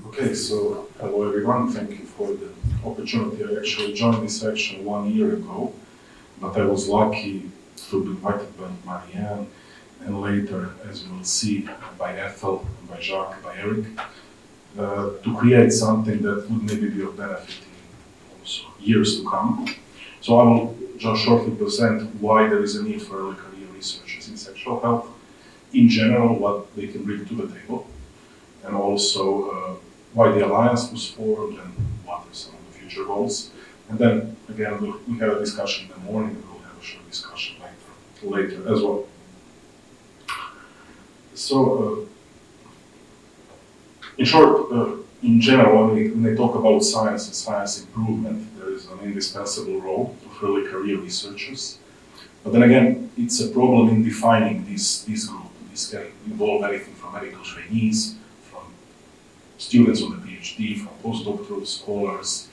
Okay, so hello everyone. Thank you for the opportunity. I actually joined this section 1 year ago, but I was lucky to be invited by Marianne and later, as you will see, by Ethel, by Jacques, by Eric, to create something that would maybe be of benefit in also years to come. So I will just shortly present why there is a need for early career researchers in sexual health, in general, what they can bring to the table, and also why the alliance was formed and what are some of the future goals. And then again, we had a discussion in the morning, and we'll have a short discussion later as well. So, in short, in general, when they talk about science and science improvement, there is an indispensable role of early career researchers. But then again, it's a problem in defining this group. This can involve anything from medical trainees, from students on the PhD, from postdoctoral scholars,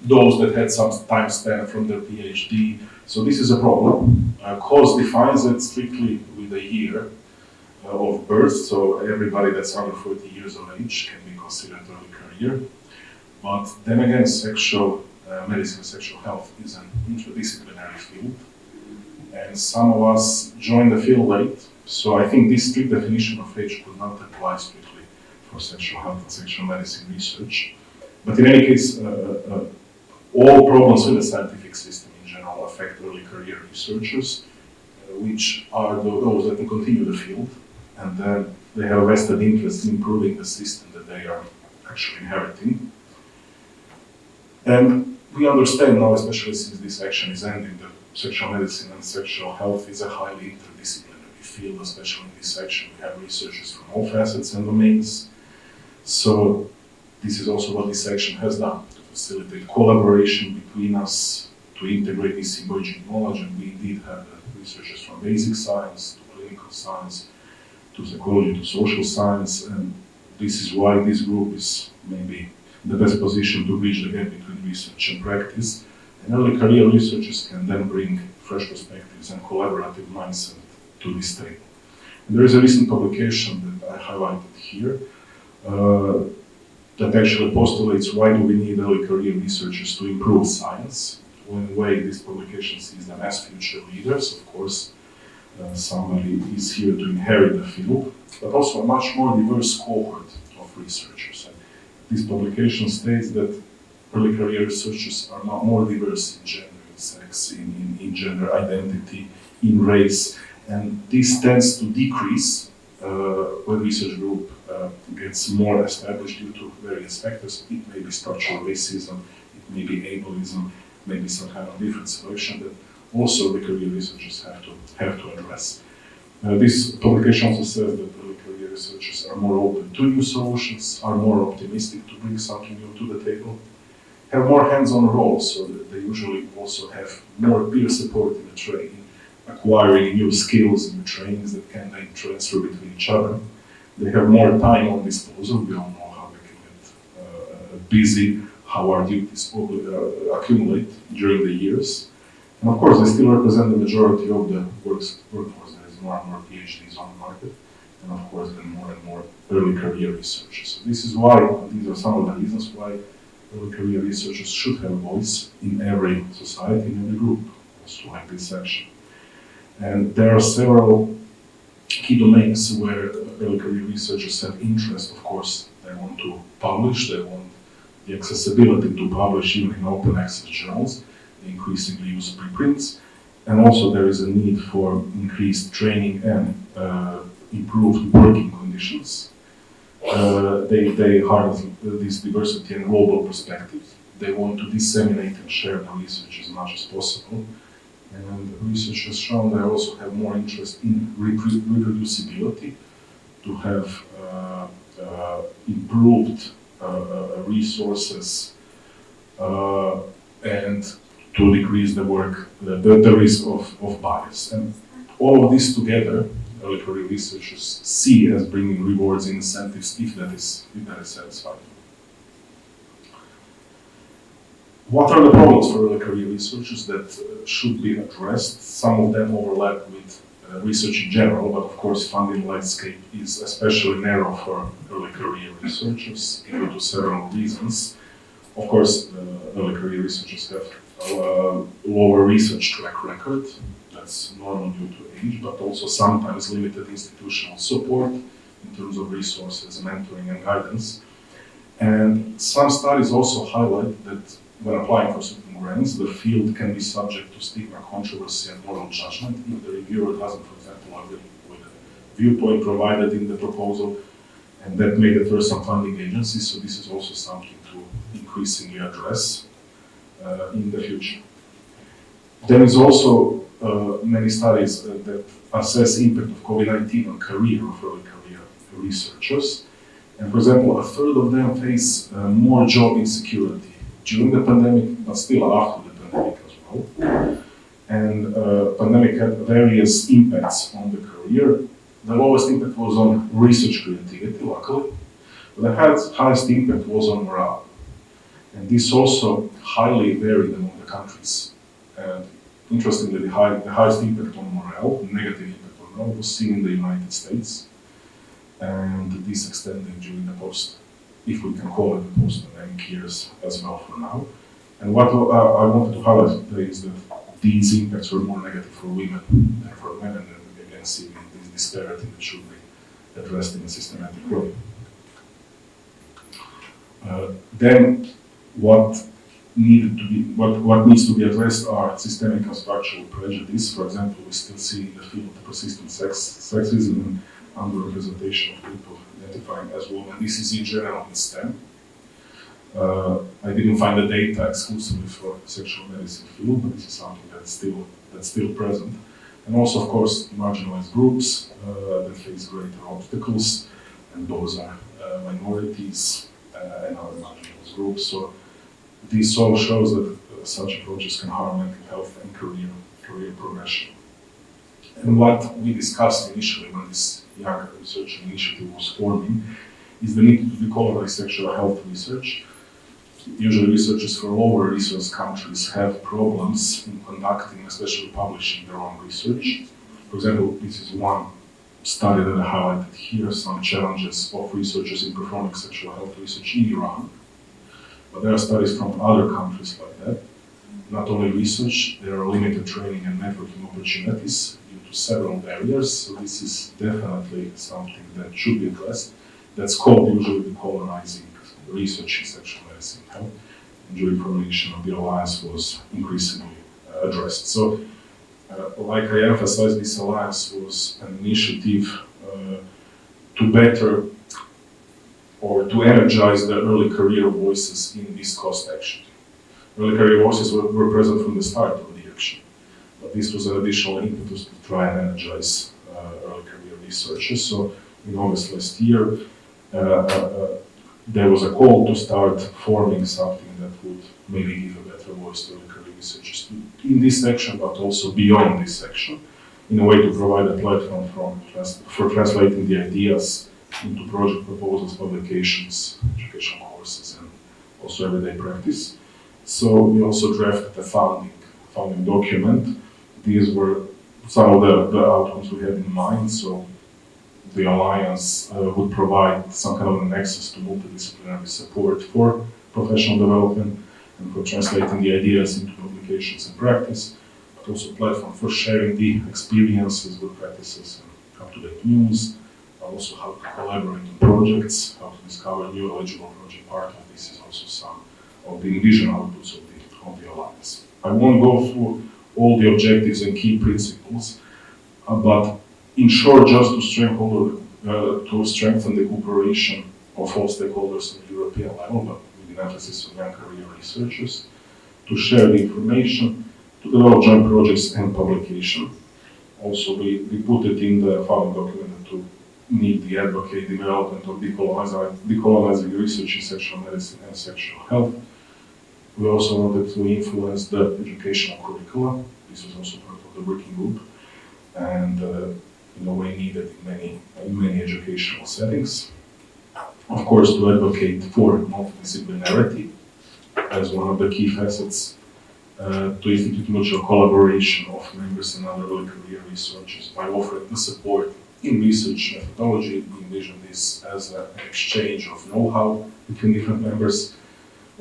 those that had some time spent from their PhD. So this is a problem. COS defines it strictly with a year of birth, so everybody that's under 40 years of age can be considered early career. But then again, sexual medicine, sexual health is an interdisciplinary field, and some of us joined the field late, so I think this strict definition of age could not apply strictly for sexual health and sexual medicine research. But in any case, all problems with the scientific system in general affect early career researchers, which are those that can continue the field, and then they have a vested interest in improving the system that they are actually inheriting. And we understand now, especially since this section is ending, that sexual medicine and sexual health is a highly interdisciplinary field, especially in this section. We have researchers from all facets and domains. So this is also what this section has done, to facilitate collaboration between us, to integrate this emerging knowledge, and we indeed have researchers from basic science to clinical science, to psychology, to social science, and this is why this group is maybe the best position to bridge the gap between research and practice. And early career researchers can then bring fresh perspectives and collaborative mindset to this table. And there is a recent publication that I highlighted here that actually postulates why do we need early career researchers to improve science. In a way, this publication sees them as future leaders. Of course, somebody is here to inherit the field, but also a much more diverse cohort of researchers. And this publication states that early career researchers are now more diverse in gender, in sex, in gender identity, in race, and this tends to decrease when research group gets more established due to various factors. It may be structural racism, it may be ableism, maybe some kind of different selection that also the career researchers have to address. This publication also says that early career researchers are more open to new solutions, are more optimistic to bring something new to the table, have more hands-on roles, so that they usually also have more peer support in the training, acquiring new skills and trainings that can then transfer between each other. They have more time on disposal. We all know how we can get busy, how our duties accumulate during the years. And of course, they still represent the majority of the workforce. There is more and more PhDs on the market, and of course, then more and more early career researchers. So this is why, these are some of the reasons why early career researchers should have a voice in every society, in every group, also like this section. And there are several key domains where early career researchers have interest. Of course, they want to publish, they want the accessibility to publish even in open access journals. They increasingly use preprints, and also there is a need for increased training and improved working conditions. They harness this diversity and global perspective. They want to disseminate and share the research as much as possible. And research has shown they also have more interest in reproducibility, to have improved resources and to decrease the risk of bias. And all of this together, early career researchers see as bringing rewards and incentives if that is satisfied. What are the problems for early career researchers that should be addressed? Some of them overlap with research in general, but of course funding landscape is especially narrow for early career researchers due to several reasons. Of course, early career researchers have a lower research track record. That's normal due to age, but also sometimes limited institutional support in terms of resources, mentoring, and guidance. And some studies also highlight that when applying for certain grants, the field can be subject to stigma, controversy, and moral judgment if the reviewer doesn't, for example, agree with the viewpoint provided in the proposal, and that may deter some funding agencies. So this is also something to increasingly address in the future. There is also many studies that assess impact of COVID-19 on career of early career researchers. And for example, a third of them face more job insecurity during the pandemic, but still after the pandemic as well. And pandemic had various impacts on the career. The lowest impact was on research creativity, luckily, but the highest impact was on morale. And this also highly varied among the countries. And interestingly, the highest impact on morale, negative impact on morale, was seen in the United States. And this extended during the post, if we can call it the post-pandemic years as well for now. And what I wanted to highlight today is that these impacts were more negative for women than for men, and we again see this disparity that should be addressed in a systematic way. Then what needs to be addressed are systemic and structural prejudice. For example, we still see in the field persistent sexism and underrepresentation of people identifying as women. This is in general in STEM. I didn't find the data exclusively for sexual medicine field, but this is something that's still present. And also, of course, marginalized groups that face greater obstacles, and those are minorities and other marginalized groups. So this all shows that such approaches can harm mental health and career progression. And what we discussed initially when this young research initiative was forming is the need to decolonize sexual health research. Usually researchers from lower resource countries have problems in conducting, especially publishing their own research. For example, this is one study that I highlighted here, some challenges of researchers in performing sexual health research in Iran. But there are studies from other countries like that. Not only research, there are limited training and networking opportunities due to several barriers. So this is definitely something that should be addressed. That's called usually decolonizing research in sexual medicine health. And during formation of the alliance was increasingly addressed. So, like I emphasized, this alliance was an initiative to better or to energize the early career voices in this cost action. Early career voices were present from the start of the action, but this was an additional impetus to try and energize early career researchers. So in August last year, there was a call to start forming something that would maybe give a better voice to early career researchers in this section, but also beyond this section, in a way to provide a platform for translating the ideas into project proposals, publications, educational courses, and also everyday practice. So we also drafted a founding document. These were some of the outcomes we had in mind. So the Alliance would provide some kind of an access to multidisciplinary support for professional development and for translating the ideas into publications and practice, but also a platform for sharing the experiences, good practices, and up-to-date news. Also how to collaborate on projects, how to discover new eligible project partners. This is also some of the envisioned outputs of the Alliance. I won't go through all the objectives and key principles, but in short, just to strengthen the cooperation of all stakeholders at the European level, but with an emphasis on young career researchers, to share the information, to develop joint projects and publication. Also, we put it in the founding document to need the advocate development of decolonizing research in sexual medicine and sexual health. We also wanted to influence the educational curricula. This was also part of the working group, and in a way needed in many educational settings. Of course, to advocate for multidisciplinarity as one of the key facets to institute mutual collaboration of members and other early career researchers by offering the support in research methodology. We envision this as an exchange of know-how between different members.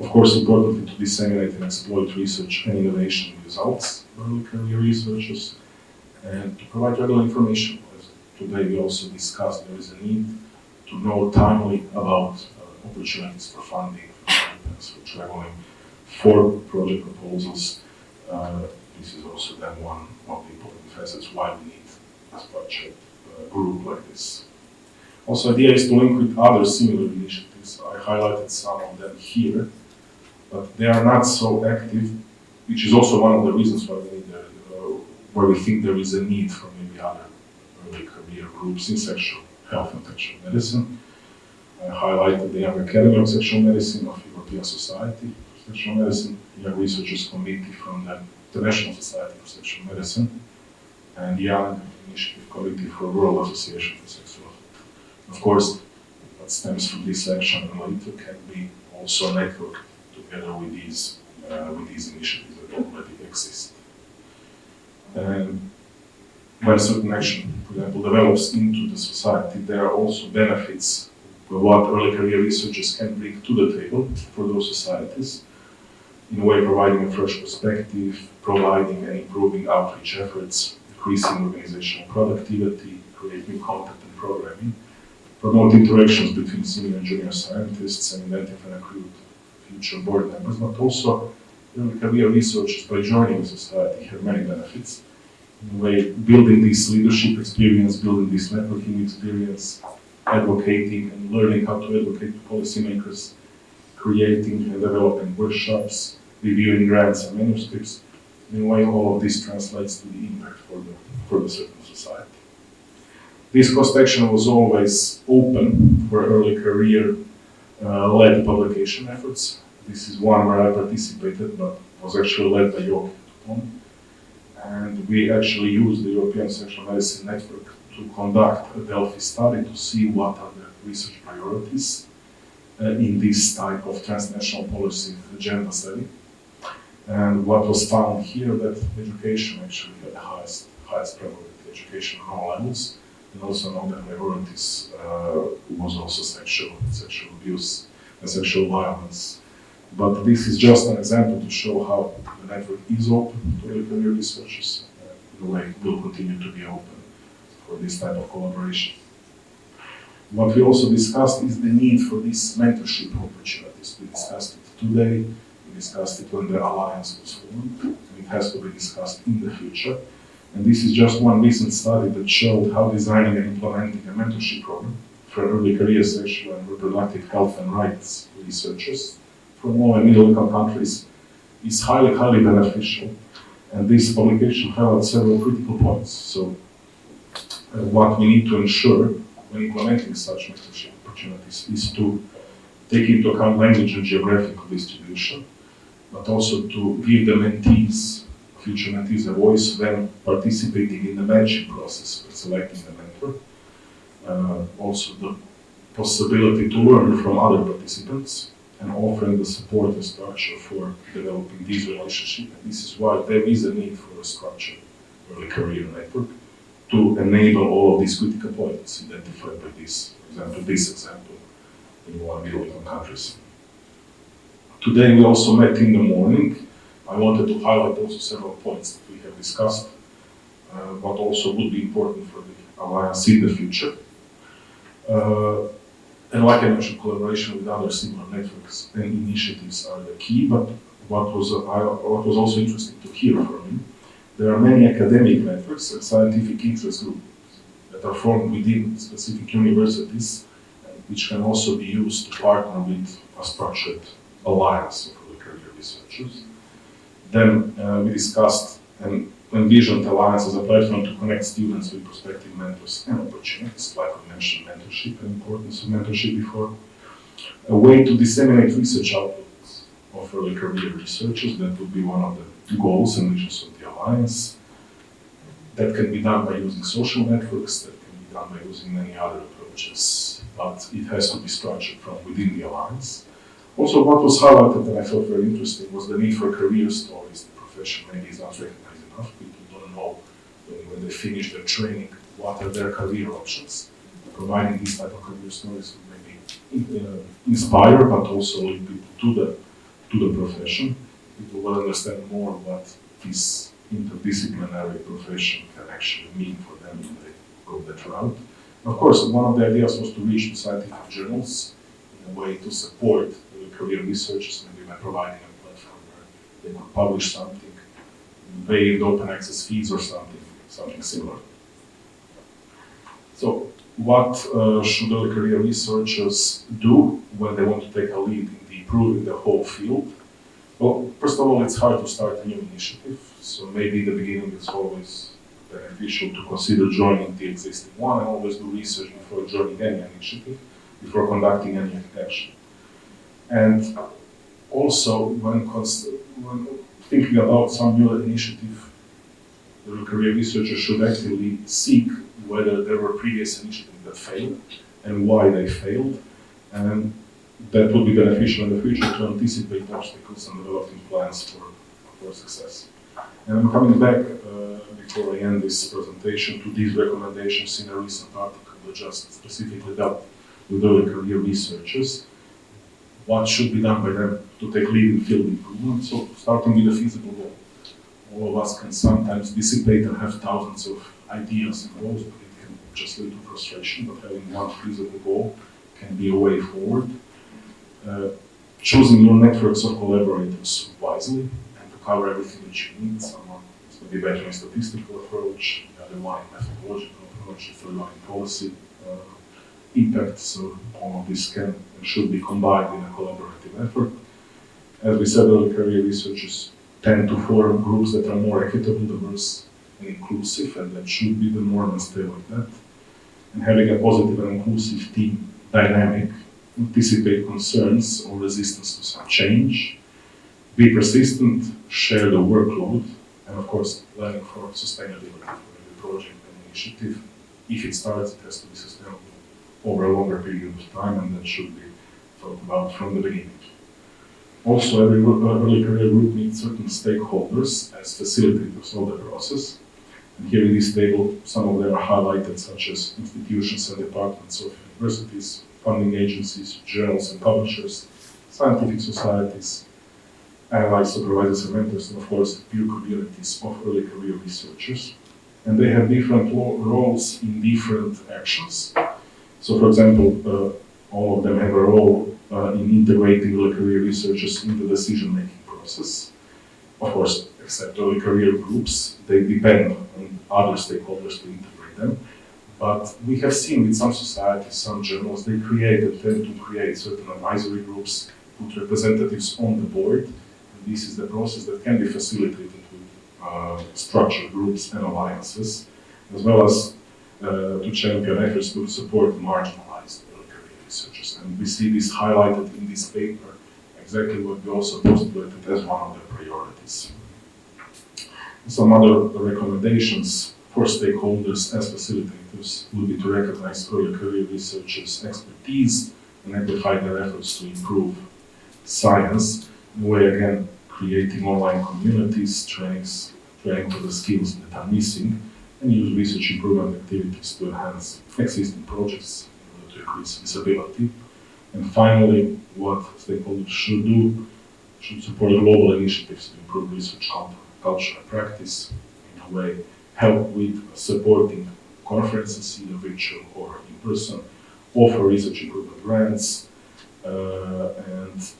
Of course, importantly, to disseminate and exploit research and innovation results for early career researchers, and to provide regular information. As today we also discussed, there is a need to know timely about opportunities for funding, for traveling, for project proposals. This is also then one of the important facets why we need a structured group like this. Also, the idea is to link with other similar initiatives. I highlighted some of them here, but they are not so active, which is also one of the reasons why we need where we think there is a need for maybe other early career groups in sexual health and sexual medicine. I highlighted the Young Academy of Sexual Medicine of European Society for Sexual Medicine, Young Researchers Committee from the International Society for Sexual Medicine, and Young Initiative Committee for World Association for Sexual Health. Of course, what stems from this action and later can be also networked together with these initiatives that already exist. And when a certain action, for example, develops into the society, there are also benefits for what early career researchers can bring to the table for those societies, in a way providing a fresh perspective, providing and improving outreach efforts, increasing organizational productivity, create new content and programming, promote interactions between senior and junior scientists, and identify and recruit future board members, but also early career researchers by joining the society have many benefits. In a way, building this leadership experience, building this networking experience, advocating and learning how to advocate to policymakers, creating and developing workshops, reviewing grants and manuscripts. In a way, all of this translates to the impact for the certain society. This cost action was always open for early career led publication efforts. This is one where I participated, but was actually led by Joachim Tupon. And we actually used the European Sexual Medicine Network to conduct a Delphi study to see what are the research priorities in this type of transnational policy agenda study. And what was found here that education actually had the highest priority, education on all levels, and also among the priorities was also sexual abuse and sexual violence. But this is just an example to show how the network is open to early career researchers, in a way will continue to be open for this type of collaboration. What we also discussed is the need for these mentorship opportunities. We discussed it today, we discussed it when the alliance was formed, and it has to be discussed in the future. And this is just one recent study that showed how designing and implementing a mentorship program for early career sexual and reproductive health and rights researchers from low and middle income countries is highly beneficial. And this publication highlights several critical points. So what we need to ensure when implementing such mentorship opportunities is to take into account language and geographical distribution, but also to give the mentees, future mentees, a voice when participating in the matching process for selecting the mentor. Also the possibility to learn from other participants and offering the support and structure for developing these relationships. And this is why there is a need for a structured early career network to enable all of these critical points identified by this example in one middle income countries. Today we also met in the morning. I wanted to highlight also several points that we have discussed, but also would be important for the Alliance in the future. And like I mentioned, collaboration with other similar networks and initiatives are the key, but what was also interesting to hear from you, there are many academic networks and scientific interest groups that are formed within specific universities, which can also be used to partner with a structured alliance of early career researchers. Then we discussed and envisioned alliance as a platform to connect students with prospective mentors and opportunities, like we mentioned mentorship and importance of mentorship before. A way to disseminate research outputs of early career researchers, that would be one of the goals and visions of the alliance. That can be done by using social networks, that can be done by using many other approaches, but it has to be structured from within the alliance. Also, what was highlighted and I thought very interesting was the need for career stories, the profession maybe is not recognized enough. People don't know when they finish their training what are their career options. Providing these type of career stories will maybe inspire, but also lead people to the profession. People will understand more what this interdisciplinary profession can actually mean for them when they go that route. Of course, one of the ideas was to reach the scientific journals in a way to support career researchers, maybe by providing a platform where they could publish something, waived open access fees or something similar. So, what should early career researchers do when they want to take a lead in improving the whole field? Well, first of all, it's hard to start a new initiative, so maybe in the beginning it's always beneficial to consider joining the existing one and always do research before joining any initiative, before conducting any action. And also, when thinking about some new initiative, the career researcher should actively seek whether there were previous initiatives that failed and why they failed, and that would be beneficial in the future to anticipate obstacles and developing plans for success. And I'm coming back, before I end this presentation, to these recommendations in a recent article that just specifically dealt with early career researchers. What should be done by them to take lead in field improvement? So, starting with a feasible goal. All of us can sometimes dissipate and have thousands of ideas and goals, but it can just lead to frustration. But having one feasible goal can be a way forward. Choosing your networks of collaborators wisely and to cover everything that you need. Someone is going to be better in statistical approach, the other one in methodological approach, the third one in policy impact. So all of this can and should be combined in a collaborative effort. As we said, early career researchers tend to form groups that are more equitable, diverse, and inclusive, and that should be the norm and stay like that. And having a positive and inclusive team dynamic, anticipate concerns or resistance to some change, be persistent, share the workload, and of course, planning for sustainability for every project and initiative. If it starts, it has to be sustainable over a longer period of time, and that should be thought about from the beginning. Also, every early career group needs certain stakeholders as facilitators of the process. And here in this table, some of them are highlighted, such as institutions and departments of universities, funding agencies, journals and publishers, scientific societies, allies, supervisors and mentors, and of course, peer communities of early career researchers. And they have different roles in different actions. So, for example, all of them have a role in integrating early career researchers in the decision-making process. Of course, except early career groups, they depend on other stakeholders to integrate them. But we have seen with some societies, some journals, they tend to create certain advisory groups, put representatives on the board. And this is the process that can be facilitated with structured groups and alliances, as well as to champion efforts to support marginalized early career researchers. And we see this highlighted in this paper, exactly what we also postulated as one of the priorities. Some other recommendations for stakeholders as facilitators would be to recognize early career researchers' expertise and amplify their efforts to improve science, in a way again creating online communities, training for the skills that are missing, and use research improvement activities to enhance existing projects in order to increase visibility. And finally, what stakeholders should do, should support global initiatives to improve research culture and practice, in a way help with supporting conferences, either virtual or in person, offer research improvement grants, and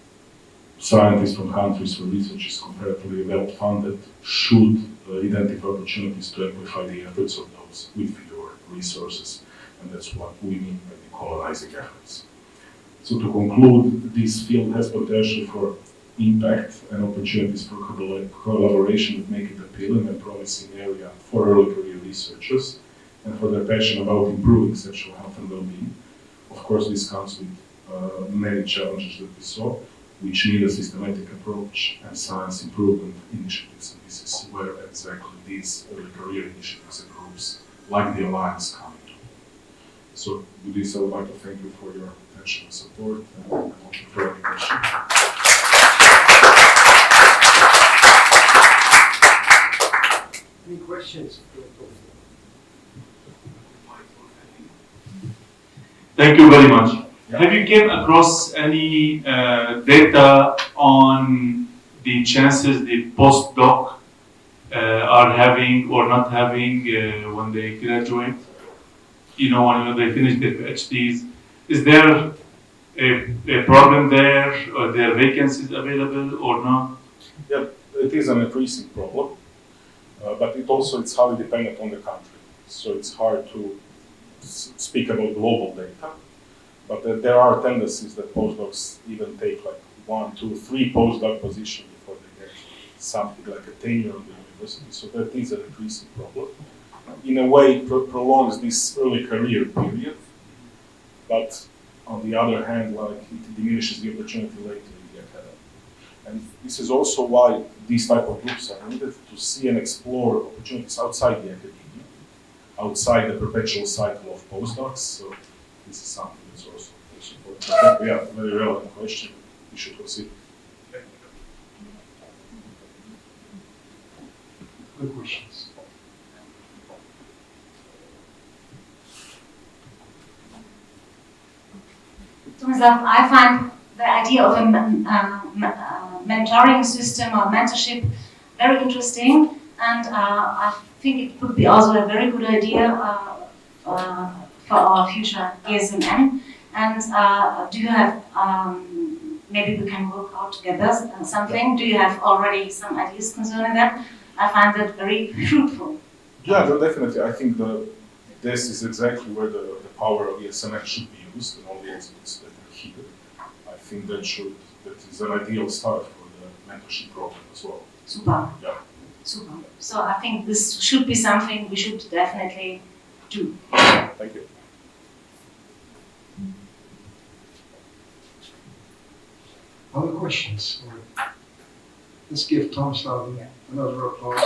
scientists from countries where research is comparatively well funded should identify opportunities to amplify the efforts of those with fewer resources. And that's what we mean by decolonizing efforts. So to conclude, this field has potential for impact and opportunities for collaboration that make it appealing and promising area for early career researchers and for their passion about improving sexual health and well-being. Of course, this comes with many challenges that we saw, which need a systematic approach and science improvement initiatives. And this is where exactly these early career initiatives and groups, like the Alliance, come into. So with this, I would like to thank you for your attention and support, and I'm looking for any questions. questions. Thank you very much. Yeah. Have you came across any data on the chances the postdoc are having or not having when they graduate? You know, when they finish their PhDs, is there a problem there, or there are vacancies available or not? Yeah, it is an increasing problem, but it's highly dependent on the country. So it's hard to speak about global data, but there are tendencies that postdocs even take like 1, 2, 3 postdoc positions before they get something like a tenure on the university. So that is an increasing problem. In a way, it prolongs this early career period, but on the other hand, like it diminishes the opportunity later in the academy. And this is also why these type of groups are needed to see and explore opportunities outside the academia, outside the perpetual cycle of postdocs. So this is something that's also important. Yeah, very relevant question we should consider. Good questions. Tomislav, I find the idea of a mentoring system or mentorship very interesting, and I think it would be also a very good idea for our future ESMN. And do you have, maybe we can work out together something? Do you have already some ideas concerning that? I find that very fruitful. Yeah, definitely. I think this is exactly where the power of ESMN should be used, and all the experts that are here. I think that is an ideal start for the mentorship program as well. Super. Yeah. Super. So I think this should be something we should definitely do. Thank you. Other questions? Let's give Tomislav another applause.